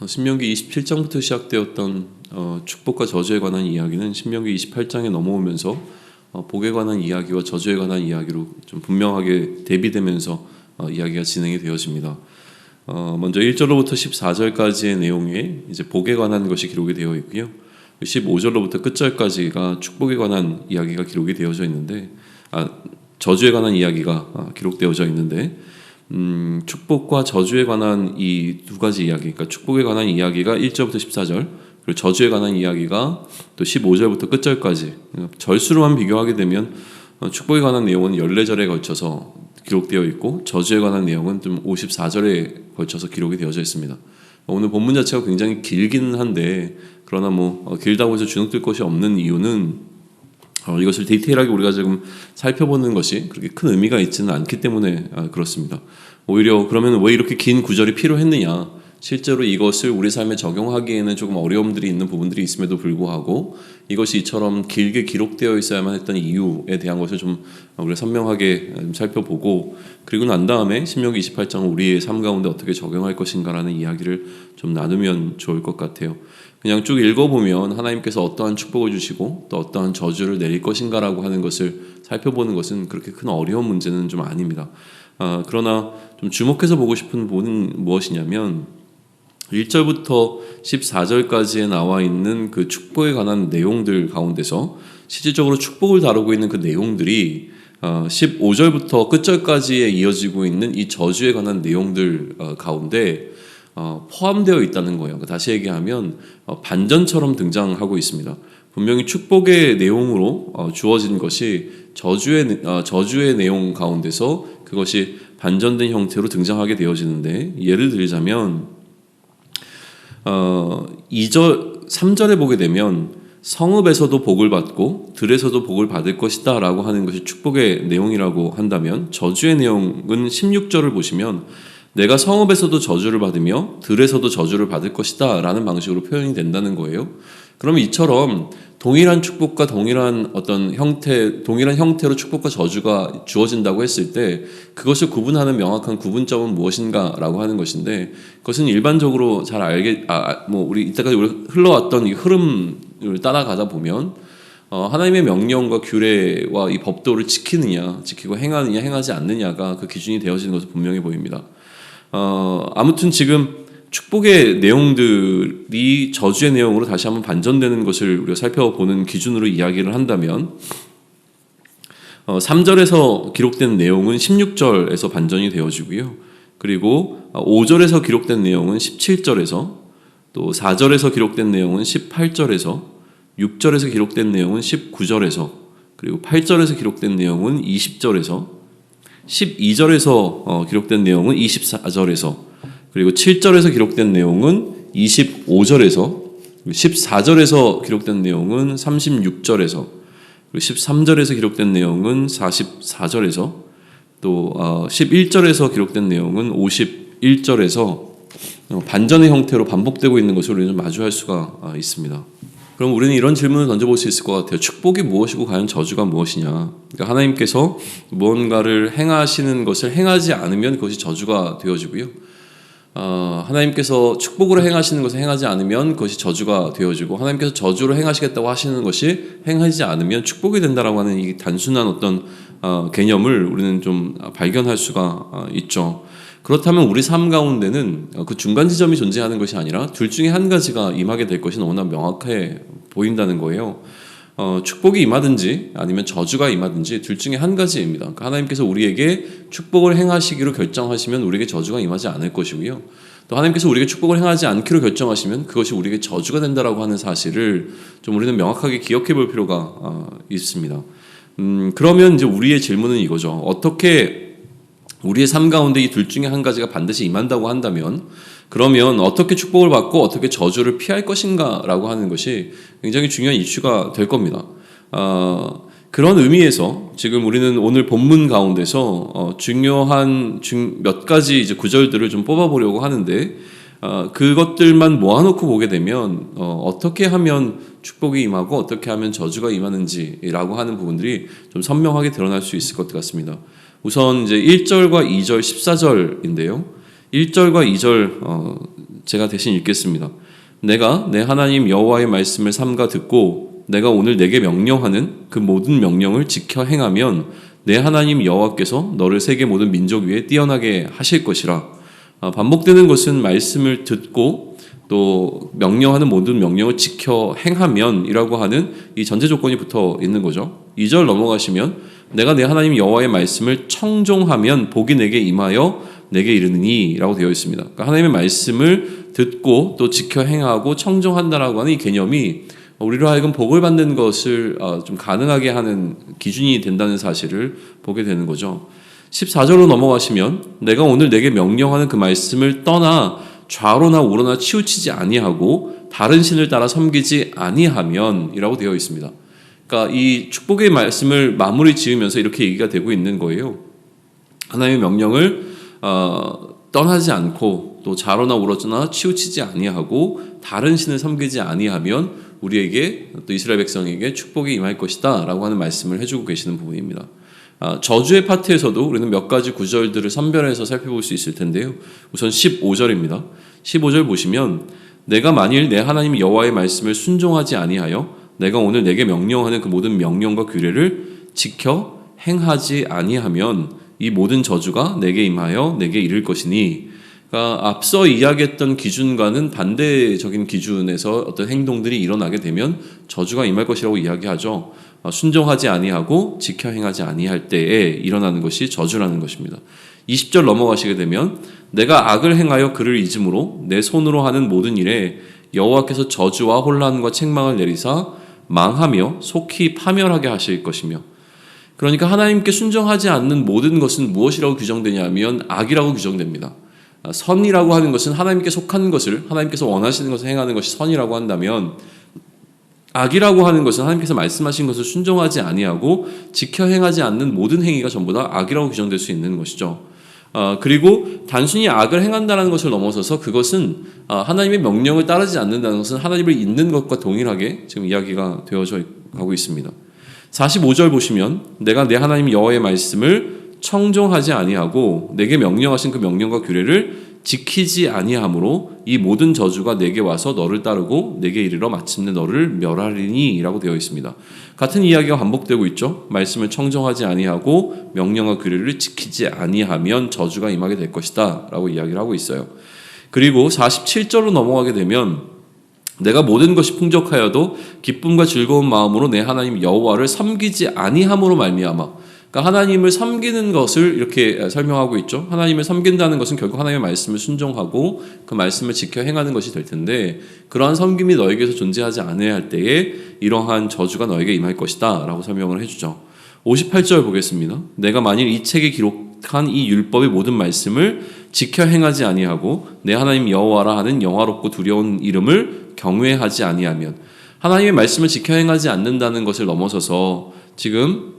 신명기 27장부터 시작되었던 축복과 저주에 관한 이야기는 신명기 28장에 넘어오면서 복에 관한 이야기와 저주에 관한 이야기로 좀 분명하게 대비되면서 이야기가 진행이 되어집니다. 먼저 1절로부터 14절까지의 내용에 이제 복에 관한 것이 기록이 되어 있고요. 15절로부터 끝절까지가 축복에 관한 이야기가 기록이 되어져 있는데, 저주에 관한 이야기가 기록되어져 있는데, 축복과 저주에 관한 이 두 가지 이야기, 그러니까 축복에 관한 이야기가 1절부터 14절, 그리고 저주에 관한 이야기가 또 15절부터 끝절까지, 절수로만 비교하게 되면 축복에 관한 내용은 14절에 걸쳐서 기록되어 있고, 저주에 관한 내용은 좀 54절에 걸쳐서 기록이 되어져 있습니다. 오늘 본문 자체가 굉장히 길기는 한데, 그러나 길다고 해서 주눅들 것이 없는 이유는 이것을 디테일하게 우리가 지금 살펴보는 것이 그렇게 큰 의미가 있지는 않기 때문에 그렇습니다. 오히려 그러면 왜 이렇게 긴 구절이 필요했느냐, 실제로 이것을 우리 삶에 적용하기에는 조금 어려움들이 있는 부분들이 있음에도 불구하고 이것이 이처럼 길게 기록되어 있어야만 했던 이유에 대한 것을 좀 우리가 선명하게 살펴보고, 그리고 난 다음에 신명기 28장을 우리의 삶 가운데 어떻게 적용할 것인가라는 이야기를 좀 나누면 좋을 것 같아요. 그냥 쭉 읽어보면 하나님께서 어떠한 축복을 주시고 또 어떠한 저주를 내릴 것인가라고 하는 것을 살펴보는 것은 그렇게 큰 어려운 문제는 좀 아닙니다. 그러나 좀 주목해서 보고 싶은 부분은 무엇이냐면 1절부터 14절까지에 나와 있는 그 축복에 관한 내용들 가운데서 실질적으로 축복을 다루고 있는 그 내용들이 15절부터 끝절까지에 이어지고 있는 이 저주에 관한 내용들 가운데 포함되어 있다는 거예요. 다시 얘기하면 반전처럼 등장하고 있습니다. 분명히 축복의 내용으로 주어진 것이 저주의 내용 가운데서 그것이 반전된 형태로 등장하게 되어지는데, 예를 들자면 3절에 보게 되면 성읍에서도 복을 받고 들에서도 복을 받을 것이다 라고 하는 것이 축복의 내용이라고 한다면, 저주의 내용은 16절을 보시면 내가 성읍에서도 저주를 받으며 들에서도 저주를 받을 것이다 라는 방식으로 표현이 된다는 거예요. 그럼 이처럼 동일한 축복과 동일한 형태로 축복과 저주가 주어진다고 했을 때 그것을 구분하는 명확한 구분점은 무엇인가 라고 하는 것인데, 그것은 일반적으로 잘 우리 이때까지 흘러왔던 이 흐름을 따라가다 보면 하나님의 명령과 규례와 이 법도를 지키고 행하느냐 행하지 않느냐가 그 기준이 되어지는 것을 분명히 보입니다. 아무튼 지금 축복의 내용들이 저주의 내용으로 다시 한번 반전되는 것을 우리가 살펴보는 기준으로 이야기를 한다면 3절에서 기록된 내용은 16절에서 반전이 되어지고요. 그리고 5절에서 기록된 내용은 17절에서, 또 4절에서 기록된 내용은 18절에서, 6절에서 기록된 내용은 19절에서, 그리고 8절에서 기록된 내용은 20절에서, 12절에서 기록된 내용은 24절에서, 그리고 7절에서 기록된 내용은 25절에서, 14절에서 기록된 내용은 36절에서, 그리고 13절에서 기록된 내용은 44절에서, 또 11절에서 기록된 내용은 51절에서 반전의 형태로 반복되고 있는 것을 우리는 마주할 수가 있습니다. 그럼 우리는 이런 질문을 던져볼 수 있을 것 같아요. 축복이 무엇이고 과연 저주가 무엇이냐. 그러니까 하나님께서 무언가를 행하시는 것을 행하지 않으면 그것이 저주가 되어지고요. 하나님께서 축복으로 행하시는 것을 행하지 않으면 그것이 저주가 되어지고, 하나님께서 저주로 행하시겠다고 하시는 것이 행하지 않으면 축복이 된다라고 하는 이 단순한 어떤 개념을 우리는 좀 발견할 수가 있죠. 그렇다면 우리 삶 가운데는 그 중간 지점이 존재하는 것이 아니라 둘 중에 한 가지가 임하게 될 것이 너무나 명확해 보인다는 거예요. 축복이 임하든지 아니면 저주가 임하든지 둘 중에 한 가지입니다. 그러니까 하나님께서 우리에게 축복을 행하시기로 결정하시면 우리에게 저주가 임하지 않을 것이고요. 또 하나님께서 우리에게 축복을 행하지 않기로 결정하시면 그것이 우리에게 저주가 된다라고 하는 사실을 좀 우리는 명확하게 기억해 볼 필요가 있습니다. 그러면 이제 우리의 질문은 이거죠. 어떻게 우리의 삶 가운데 이 둘 중에 한 가지가 반드시 임한다고 한다면, 그러면 어떻게 축복을 받고 어떻게 저주를 피할 것인가 라고 하는 것이 굉장히 중요한 이슈가 될 겁니다. 그런 의미에서 지금 우리는 오늘 본문 가운데서 중요한 몇 가지 이제 구절들을 좀 뽑아보려고 하는데, 그것들만 모아놓고 보게 되면 어떻게 하면 축복이 임하고 어떻게 하면 저주가 임하는지라고 하는 부분들이 좀 선명하게 드러날 수 있을 것 같습니다. 우선 이제 1절과 2절 14절인데요. 1절과 2절 제가 대신 읽겠습니다. 내가 내 하나님 여호와의 말씀을 삼가 듣고 내가 오늘 내게 명령하는 그 모든 명령을 지켜 행하면 내 하나님 여호와께서 너를 세계 모든 민족 위에 뛰어나게 하실 것이라. 반복되는 것은 말씀을 듣고 또 명령하는 모든 명령을 지켜 행하면이라고 하는 이 전제 조건이 붙어 있는 거죠. 2절 넘어가시면 내가 내 하나님 여호와의 말씀을 청종하면 복이 내게 임하여 내게 이르느니 라고 되어 있습니다. 그러니까 하나님의 말씀을 듣고 또 지켜 행하고 청종한다라고 하는 이 개념이 우리로 하여금 복을 받는 것을 좀 가능하게 하는 기준이 된다는 사실을 보게 되는 거죠. 14절로 넘어가시면 내가 오늘 내게 명령하는 그 말씀을 떠나 좌로나 우로나 치우치지 아니하고 다른 신을 따라 섬기지 아니하면 이라고 되어 있습니다. 그러니까 이 축복의 말씀을 마무리 지으면서 이렇게 얘기가 되고 있는 거예요. 하나님의 명령을 떠나지 않고 또 좌로나 우로나 치우치지 아니하고 다른 신을 섬기지 아니하면 우리에게 또 이스라엘 백성에게 축복이 임할 것이다 라고 하는 말씀을 해주고 계시는 부분입니다. 저주의 파트에서도 우리는 몇 가지 구절들을 선별해서 살펴볼 수 있을 텐데요. 우선 15절입니다. 15절 보시면 내가 만일 내 하나님 여호와의 말씀을 순종하지 아니하여 내가 오늘 내게 명령하는 그 모든 명령과 규례를 지켜 행하지 아니하면 이 모든 저주가 내게 임하여 내게 이를 것이니. 그러니까 앞서 이야기했던 기준과는 반대적인 기준에서 어떤 행동들이 일어나게 되면 저주가 임할 것이라고 이야기하죠. 순종하지 아니하고 지켜 행하지 아니할 때에 일어나는 것이 저주라는 것입니다. 20절 넘어가시게 되면 내가 악을 행하여 그를 잊음으로 내 손으로 하는 모든 일에 여호와께서 저주와 혼란과 책망을 내리사 망하며 속히 파멸하게 하실 것이며. 그러니까 하나님께 순종하지 않는 모든 것은 무엇이라고 규정되냐면 악이라고 규정됩니다. 선이라고 하는 것은 하나님께 속한 것을, 하나님께서 원하시는 것을 행하는 것이 선이라고 한다면, 악이라고 하는 것은 하나님께서 말씀하신 것을 순종하지 아니하고 지켜 행하지 않는 모든 행위가 전부 다 악이라고 규정될 수 있는 것이죠. 그리고 단순히 악을 행한다는 것을 넘어서서 그것은 하나님의 명령을 따르지 않는다는 것은 하나님을 잊는 것과 동일하게 지금 이야기가 되어져 가고 있습니다. 45절 보시면 내가 내 하나님 여호와의 말씀을 청종하지 아니하고 내게 명령하신 그 명령과 규례를 지키지 아니하므로 이 모든 저주가 내게 와서 너를 따르고 내게 이르러 마침내 너를 멸하리니 라고 되어 있습니다. 같은 이야기가 반복되고 있죠. 말씀을 청정하지 아니하고 명령과 규례를 지키지 아니하면 저주가 임하게 될 것이다 라고 이야기를 하고 있어요. 그리고 47절로 넘어가게 되면 내가 모든 것이 풍족하여도 기쁨과 즐거운 마음으로 내 하나님 여호와를 섬기지 아니함으로 말미암아. 그러니까 하나님을 섬기는 것을 이렇게 설명하고 있죠. 하나님을 섬긴다는 것은 결국 하나님의 말씀을 순종하고 그 말씀을 지켜 행하는 것이 될 텐데, 그러한 섬김이 너에게서 존재하지 않아야 할 때에 이러한 저주가 너에게 임할 것이다 라고 설명을 해주죠. 58절 보겠습니다. 내가 만일 이 책에 기록한 이 율법의 모든 말씀을 지켜 행하지 아니하고 내 하나님 여호와라 하는 영화롭고 두려운 이름을 경외하지 아니하면. 하나님의 말씀을 지켜 행하지 않는다는 것을 넘어서서 지금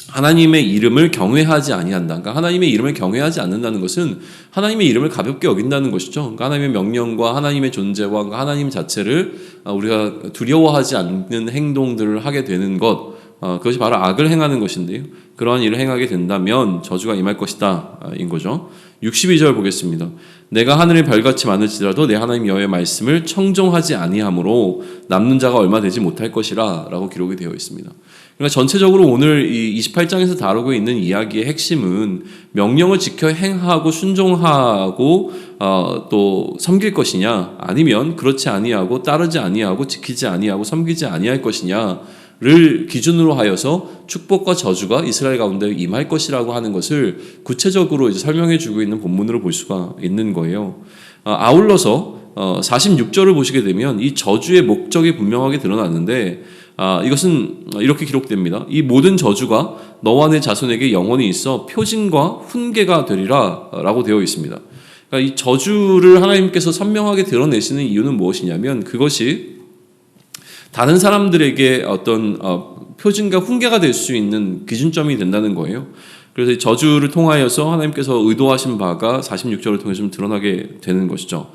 하나님의 이름을 경외하지 아니한다. 그러니까 하나님의 이름을 경외하지 않는다는 것은 하나님의 이름을 가볍게 여긴다는 것이죠. 그러니까 하나님의 명령과 하나님의 존재와 그러니까 하나님 자체를 우리가 두려워하지 않는 행동들을 하게 되는 것, 그것이 바로 악을 행하는 것인데요. 그러한 일을 행하게 된다면 저주가 임할 것이다 인 거죠. 62절 보겠습니다. 내가 하늘의 별같이 많을지라도 내 하나님 여호와의 말씀을 청종하지 아니하므로 남는 자가 얼마 되지 못할 것이라 라고 기록이 되어 있습니다. 그러니까 전체적으로 오늘 이 28장에서 다루고 있는 이야기의 핵심은 명령을 지켜 행하고 순종하고 또 섬길 것이냐, 아니면 그렇지 아니하고 따르지 아니하고 지키지 아니하고 섬기지 아니할 것이냐를 기준으로 하여서 축복과 저주가 이스라엘 가운데 임할 것이라고 하는 것을 구체적으로 이제 설명해 주고 있는 본문으로 볼 수가 있는 거예요. 아울러서 46절을 보시게 되면 이 저주의 목적이 분명하게 드러났는데, 이것은 이렇게 기록됩니다. 이 모든 저주가 너와 내 자손에게 영원히 있어 표징과 훈계가 되리라 라고 되어 있습니다. 그러니까 이 저주를 하나님께서 선명하게 드러내시는 이유는 무엇이냐면 그것이 다른 사람들에게 어떤 표징과 훈계가 될 수 있는 기준점이 된다는 거예요. 그래서 이 저주를 통하여서 하나님께서 의도하신 바가 46절을 통해서 좀 드러나게 되는 것이죠.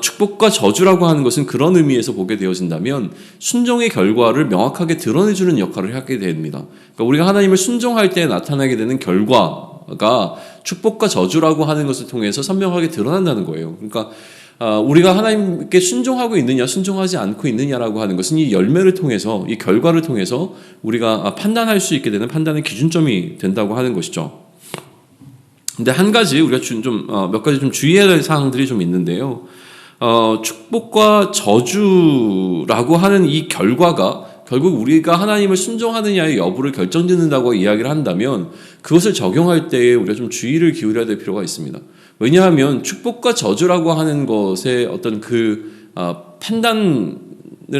축복과 저주라고 하는 것은 그런 의미에서 보게 되어진다면 순종의 결과를 명확하게 드러내주는 역할을 하게 됩니다. 그러니까 우리가 하나님을 순종할 때 나타나게 되는 결과가 축복과 저주라고 하는 것을 통해서 선명하게 드러난다는 거예요. 그러니까 우리가 하나님께 순종하고 있느냐, 순종하지 않고 있느냐라고 하는 것은 이 열매를 통해서, 이 결과를 통해서 우리가 판단할 수 있게 되는 판단의 기준점이 된다고 하는 것이죠. 근데 한 가지 우리가 몇 가지 좀 주의해야 될 사항들이 좀 있는데요. 축복과 저주라고 하는 이 결과가 결국 우리가 하나님을 순종하느냐의 여부를 결정짓는다고 이야기를 한다면 그것을 적용할 때에 우리가 좀 주의를 기울여야 될 필요가 있습니다. 왜냐하면 축복과 저주라고 하는 것의 어떤 판단을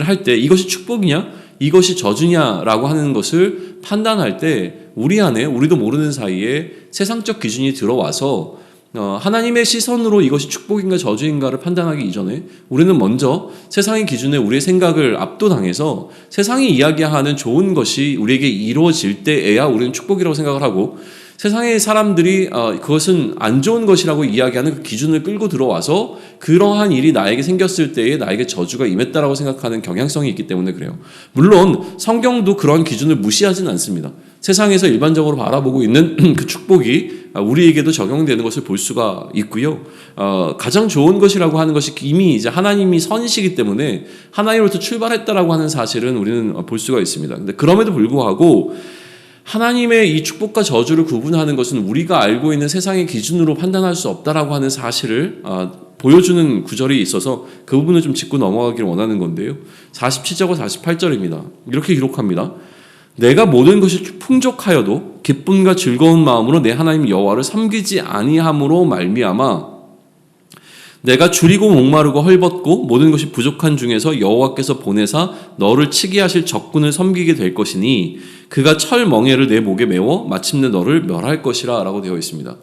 할 때 이것이 축복이냐, 이것이 저주냐라고 하는 것을 판단할 때 우리 안에 우리도 모르는 사이에 세상적 기준이 들어와서 하나님의 시선으로 이것이 축복인가 저주인가를 판단하기 이전에 우리는 먼저 세상의 기준에 우리의 생각을 압도당해서 세상이 이야기하는 좋은 것이 우리에게 이루어질 때에야 우리는 축복이라고 생각을 하고, 세상의 사람들이 그것은 안 좋은 것이라고 이야기하는 그 기준을 끌고 들어와서 그러한 일이 나에게 생겼을 때에 나에게 저주가 임했다라고 생각하는 경향성이 있기 때문에 그래요. 물론 성경도 그러한 기준을 무시하지는 않습니다. 세상에서 일반적으로 바라보고 있는 그 축복이 우리에게도 적용되는 것을 볼 수가 있고요. 가장 좋은 것이라고 하는 것이 이미 이제 하나님이 선이시기 때문에 하나님으로부터 출발했다라고 하는 사실은 우리는 볼 수가 있습니다. 근데 그럼에도 불구하고 하나님의 이 축복과 저주를 구분하는 것은 우리가 알고 있는 세상의 기준으로 판단할 수 없다라고 하는 사실을 보여주는 구절이 있어서 그 부분을 좀 짚고 넘어가기를 원하는 건데요. 47절과 48절입니다. 이렇게 기록합니다. 내가 모든 것이 풍족하여도 기쁨과 즐거운 마음으로 내 하나님 여호와를 섬기지 아니함으로 말미암아 내가 줄이고 목마르고 헐벗고 모든 것이 부족한 중에서 여호와께서 보내사 너를 치게 하실 적군을 섬기게 될 것이니 그가 철멍에를 내 목에 메워 마침내 너를 멸할 것이라 라고 되어 있습니다.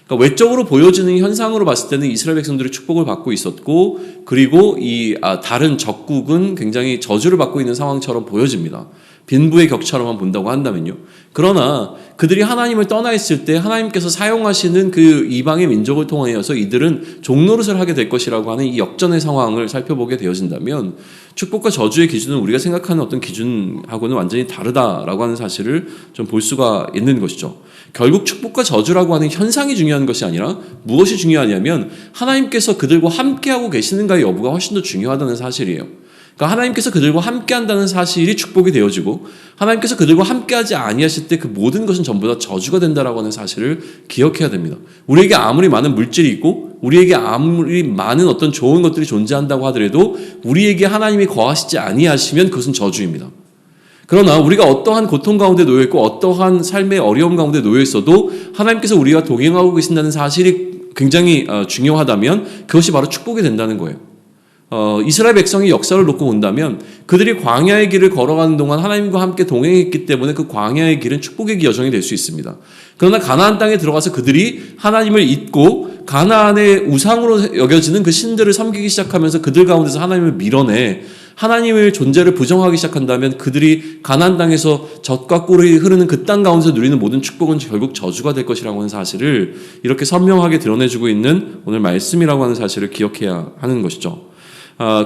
그러니까 외적으로 보여지는 현상으로 봤을 때는 이스라엘 백성들이 축복을 받고 있었고, 그리고 이 다른 적국은 굉장히 저주를 받고 있는 상황처럼 보여집니다. 빈부의 격차로만 본다고 한다면요. 그러나 그들이 하나님을 떠나 있을 때 하나님께서 사용하시는 그 이방의 민족을 통하여서 이들은 종노릇을 하게 될 것이라고 하는 이 역전의 상황을 살펴보게 되어진다면 축복과 저주의 기준은 우리가 생각하는 어떤 기준하고는 완전히 다르다라고 하는 사실을 좀 볼 수가 있는 것이죠. 결국 축복과 저주라고 하는 현상이 중요한 것이 아니라 무엇이 중요하냐면 하나님께서 그들과 함께하고 계시는가의 여부가 훨씬 더 중요하다는 사실이에요. 그러니까 하나님께서 그들과 함께한다는 사실이 축복이 되어지고, 하나님께서 그들과 함께하지 아니하실 때 그 모든 것은 전부 다 저주가 된다라고 하는 사실을 기억해야 됩니다. 우리에게 아무리 많은 물질이 있고 우리에게 아무리 많은 어떤 좋은 것들이 존재한다고 하더라도 우리에게 하나님이 거하시지 아니하시면 그것은 저주입니다. 그러나 우리가 어떠한 고통 가운데 놓여 있고 어떠한 삶의 어려움 가운데 놓여 있어도 하나님께서 우리와 동행하고 계신다는 사실이 굉장히 중요하다면 그것이 바로 축복이 된다는 거예요. 이스라엘 백성의 역사를 놓고 본다면 그들이 광야의 길을 걸어가는 동안 하나님과 함께 동행했기 때문에 그 광야의 길은 축복의 여정이 될 수 있습니다. 그러나 가나안 땅에 들어가서 그들이 하나님을 잊고 가나안의 우상으로 여겨지는 그 신들을 섬기기 시작하면서 그들 가운데서 하나님을 밀어내 하나님의 존재를 부정하기 시작한다면 그들이 가나안 땅에서 젖과 꿀이 흐르는 그 땅 가운데서 누리는 모든 축복은 결국 저주가 될 것이라고 하는 사실을 이렇게 선명하게 드러내주고 있는 오늘 말씀이라고 하는 사실을 기억해야 하는 것이죠.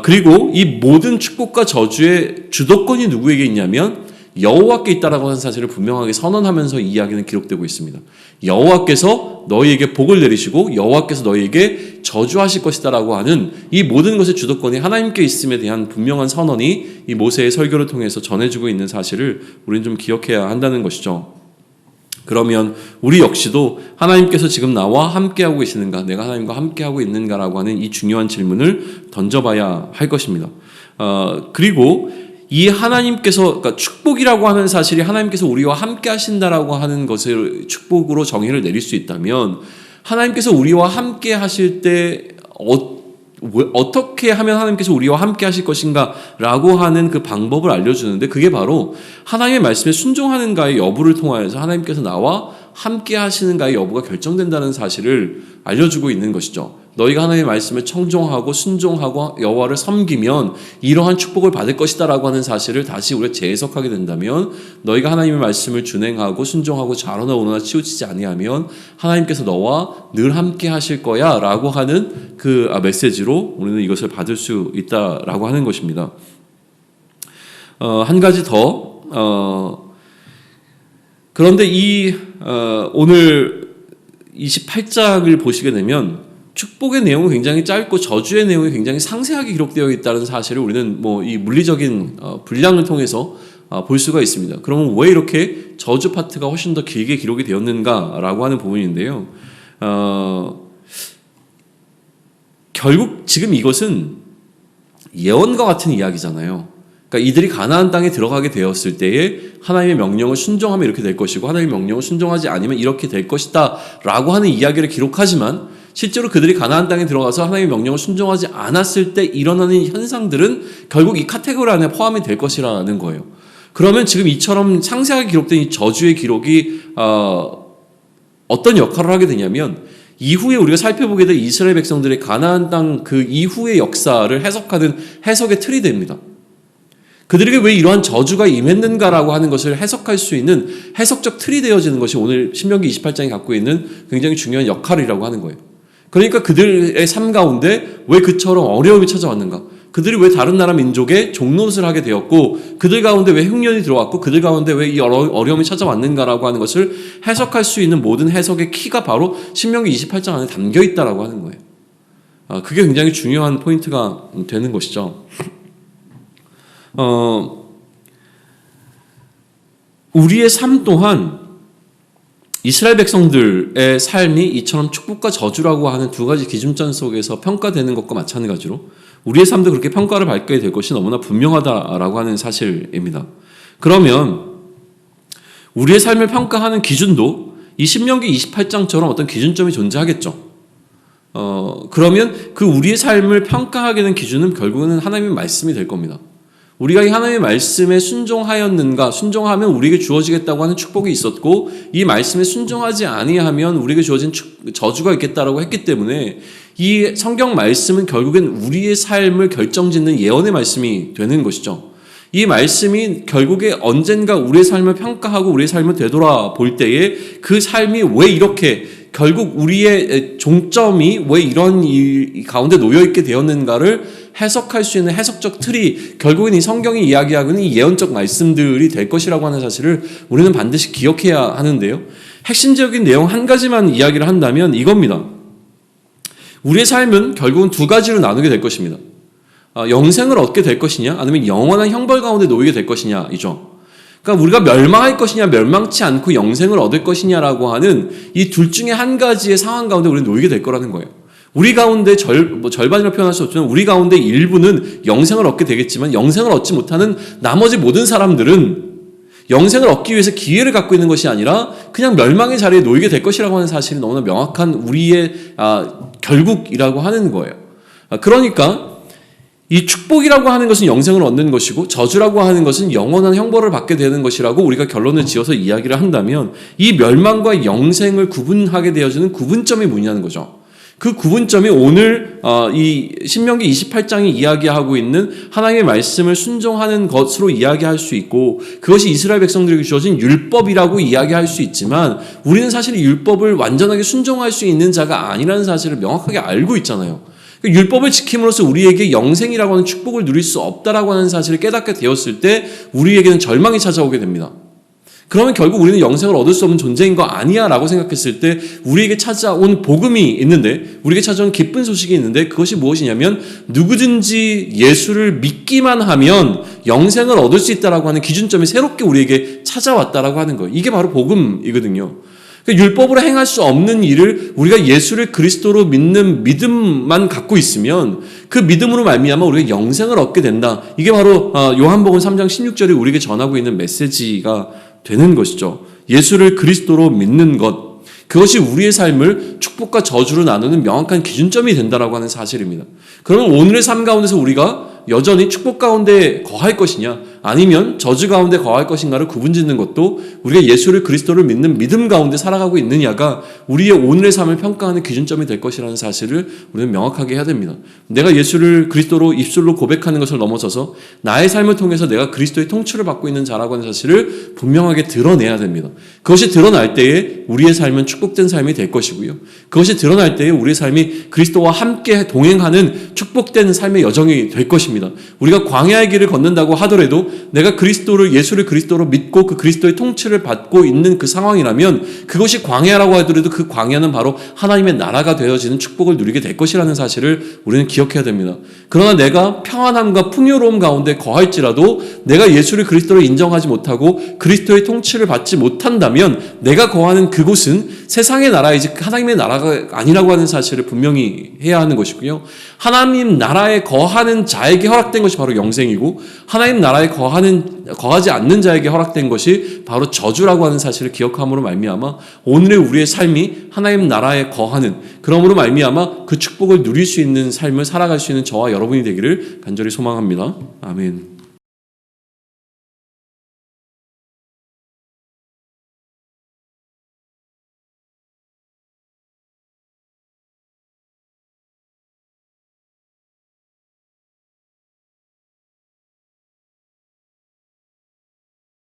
그리고 이 모든 축복과 저주의 주도권이 누구에게 있냐면 여호와께 있다라고 하는 사실을 분명하게 선언하면서 이 이야기는 기록되고 있습니다. 여호와께서 너희에게 복을 내리시고 여호와께서 너희에게 저주하실 것이다라고 하는 이 모든 것의 주도권이 하나님께 있음에 대한 분명한 선언이 이 모세의 설교를 통해서 전해주고 있는 사실을 우리는 좀 기억해야 한다는 것이죠. 그러면 우리 역시도 하나님께서 지금 나와 함께하고 계시는가, 내가 하나님과 함께하고 있는가라고 하는 이 중요한 질문을 던져봐야 할 것입니다. 그리고 이 하나님께서, 그러니까 축복이라고 하는 사실이 하나님께서 우리와 함께 하신다라고 하는 것을 축복으로 정의를 내릴 수 있다면 하나님께서 우리와 함께 하실 때 어떻게 하면 하나님께서 우리와 함께 하실 것인가 라고 하는 그 방법을 알려주는데 그게 바로 하나님의 말씀에 순종하는가의 여부를 통하여서 하나님께서 나와 함께 하시는가의 여부가 결정된다는 사실을 알려주고 있는 것이죠. 너희가 하나님의 말씀을 청종하고 순종하고 여호와를 섬기면 이러한 축복을 받을 것이다 라고 하는 사실을 다시 우리가 재해석하게 된다면 너희가 하나님의 말씀을 준행하고 순종하고 잘하나 오너나 치우치지 아니하면 하나님께서 너와 늘 함께 하실 거야 라고 하는 그 메시지로 우리는 이것을 받을 수 있다라고 하는 것입니다. 한 가지 더 그런데 오늘 28장을 보시게 되면 축복의 내용은 굉장히 짧고 저주의 내용이 굉장히 상세하게 기록되어 있다는 사실을 우리는 뭐 이 물리적인 분량을 통해서 볼 수가 있습니다. 그러면 왜 이렇게 저주 파트가 훨씬 더 길게 기록이 되었는가라고 하는 부분인데요. 결국 지금 이것은 예언과 같은 이야기잖아요. 그러니까 이들이 가나안 땅에 들어가게 되었을 때에 하나님의 명령을 순종하면 이렇게 될 것이고 하나님의 명령을 순종하지 않으면 이렇게 될 것이다 라고 하는 이야기를 기록하지만 실제로 그들이 가나안 땅에 들어가서 하나님의 명령을 순종하지 않았을 때 일어나는 현상들은 결국 이 카테고리 안에 포함이 될 것이라는 거예요. 그러면 지금 이처럼 상세하게 기록된 이 저주의 기록이 어떤 역할을 하게 되냐면 이후에 우리가 살펴보게 될 이스라엘 백성들의 가나안 땅 그 이후의 역사를 해석하는 해석의 틀이 됩니다. 그들에게 왜 이러한 저주가 임했는가라고 하는 것을 해석할 수 있는 해석적 틀이 되어지는 것이 오늘 신명기 28장이 갖고 있는 굉장히 중요한 역할이라고 하는 거예요. 그러니까 그들의 삶 가운데 왜 그처럼 어려움이 찾아왔는가? 그들이 왜 다른 나라 민족의 종노릇을 하게 되었고 그들 가운데 왜 흉년이 들어왔고 그들 가운데 왜 이 어려움이 찾아왔는가라고 하는 것을 해석할 수 있는 모든 해석의 키가 바로 신명기 28장 안에 담겨 있다라고 하는 거예요. 그게 굉장히 중요한 포인트가 되는 것이죠. 우리의 삶 또한 이스라엘 백성들의 삶이 이처럼 축복과 저주라고 하는 두 가지 기준점 속에서 평가되는 것과 마찬가지로 우리의 삶도 그렇게 평가를 받게 될 것이 너무나 분명하다라고 하는 사실입니다. 그러면 우리의 삶을 평가하는 기준도 이 신명기 28장처럼 어떤 기준점이 존재하겠죠. 그러면 그 우리의 삶을 평가하게 된 기준은 결국은 하나님의 말씀이 될 겁니다. 우리가 이 하나님의 말씀에 순종하였는가, 순종하면 우리에게 주어지겠다고 하는 축복이 있었고 이 말씀에 순종하지 아니하면 우리에게 주어진 저주가 있겠다라고 했기 때문에 이 성경 말씀은 결국엔 우리의 삶을 결정짓는 예언의 말씀이 되는 것이죠. 이 말씀이 결국에 언젠가 우리의 삶을 평가하고 우리의 삶을 되돌아볼 때에 그 삶이 왜 이렇게 결국 우리의 종점이 왜 이런 이 가운데 놓여있게 되었는가를 해석할 수 있는 해석적 틀이 결국은 이 성경이 이야기하고 있는 이 예언적 말씀들이 될 것이라고 하는 사실을 우리는 반드시 기억해야 하는데요. 핵심적인 내용 한 가지만 이야기를 한다면 이겁니다. 우리의 삶은 결국은 두 가지로 나누게 될 것입니다. 영생을 얻게 될 것이냐 아니면 영원한 형벌 가운데 놓이게 될 것이냐이죠. 그러니까 우리가 멸망할 것이냐 멸망치 않고 영생을 얻을 것이냐라고 하는 이 둘 중에 한 가지의 상황 가운데 우리는 놓이게 될 거라는 거예요. 우리 가운데 절반이라고 표현할 수 없지만 우리 가운데 일부는 영생을 얻게 되겠지만 영생을 얻지 못하는 나머지 모든 사람들은 영생을 얻기 위해서 기회를 갖고 있는 것이 아니라 그냥 멸망의 자리에 놓이게 될 것이라고 하는 사실이 너무나 명확한 우리의 결국이라고 하는 거예요. 그러니까 이 축복이라고 하는 것은 영생을 얻는 것이고 저주라고 하는 것은 영원한 형벌을 받게 되는 것이라고 우리가 결론을 지어서 이야기를 한다면 이 멸망과 영생을 구분하게 되어지는 구분점이 뭐냐는 거죠. 그 구분점이 오늘 이 신명기 28장이 이야기하고 있는 하나님의 말씀을 순종하는 것으로 이야기할 수 있고 그것이 이스라엘 백성들에게 주어진 율법이라고 이야기할 수 있지만 우리는 사실 율법을 완전하게 순종할 수 있는 자가 아니라는 사실을 명확하게 알고 있잖아요. 율법을 지킴으로써 우리에게 영생이라고 하는 축복을 누릴 수 없다라고 하는 사실을 깨닫게 되었을 때 우리에게는 절망이 찾아오게 됩니다. 그러면 결국 우리는 영생을 얻을 수 없는 존재인 거 아니야 라고 생각했을 때 우리에게 찾아온 복음이 있는데 우리에게 찾아온 기쁜 소식이 있는데 그것이 무엇이냐면 누구든지 예수를 믿기만 하면 영생을 얻을 수 있다라고 하는 기준점이 새롭게 우리에게 찾아왔다라고 하는 거예요. 이게 바로 복음이거든요. 율법으로 행할 수 없는 일을 우리가 예수를 그리스도로 믿는 믿음만 갖고 있으면 그 믿음으로 말미암아 우리가 영생을 얻게 된다. 이게 바로 요한복음 3장 16절에 우리에게 전하고 있는 메시지가 되는 것이죠. 예수를 그리스도로 믿는 것, 그것이 우리의 삶을 축복과 저주로 나누는 명확한 기준점이 된다라고 하는 사실입니다. 그러면 오늘의 삶 가운데서 우리가 여전히 축복 가운데 거할 것이냐 아니면 저주 가운데 거할 것인가를 구분짓는 것도 우리가 예수를 그리스도를 믿는 믿음 가운데 살아가고 있느냐가 우리의 오늘의 삶을 평가하는 기준점이 될 것이라는 사실을 우리는 명확하게 해야 됩니다. 내가 예수를 그리스도로 입술로 고백하는 것을 넘어서서 나의 삶을 통해서 내가 그리스도의 통치를 받고 있는 자라고 하는 사실을 분명하게 드러내야 됩니다. 그것이 드러날 때에 우리의 삶은 축복된 삶이 될 것이고요. 그것이 드러날 때에 우리의 삶이 그리스도와 함께 동행하는 축복된 삶의 여정이 될 것입니다. 우리가 광야의 길을 걷는다고 하더라도 내가 예수를 그리스도로 믿고 그 그리스도의 통치를 받고 있는 그 상황이라면 그것이 광야라고 하더라도 그 광야는 바로 하나님의 나라가 되어지는 축복을 누리게 될 것이라는 사실을 우리는 기억해야 됩니다. 그러나 내가 평안함과 풍요로움 가운데 거할지라도 내가 예수를 그리스도로 인정하지 못하고 그리스도의 통치를 받지 못한다면 내가 거하는 그곳은 세상의 나라이지 하나님의 나라가 아니라고 하는 사실을 분명히 해야 하는 것이고요. 하나님 나라에 거하는 자에게 허락된 것이 바로 영생이고 하나님 나라에 거하지 않는 자에게 허락된 것이 바로 저주라고 하는 사실을 기억함으로 말미암아 오늘의 우리의 삶이 하나님 나라에 거하는 그러므로 말미암아 그 축복을 누릴 수 있는 삶을 살아갈 수 있는 저와 여러분이 되기를 간절히 소망합니다. 아멘.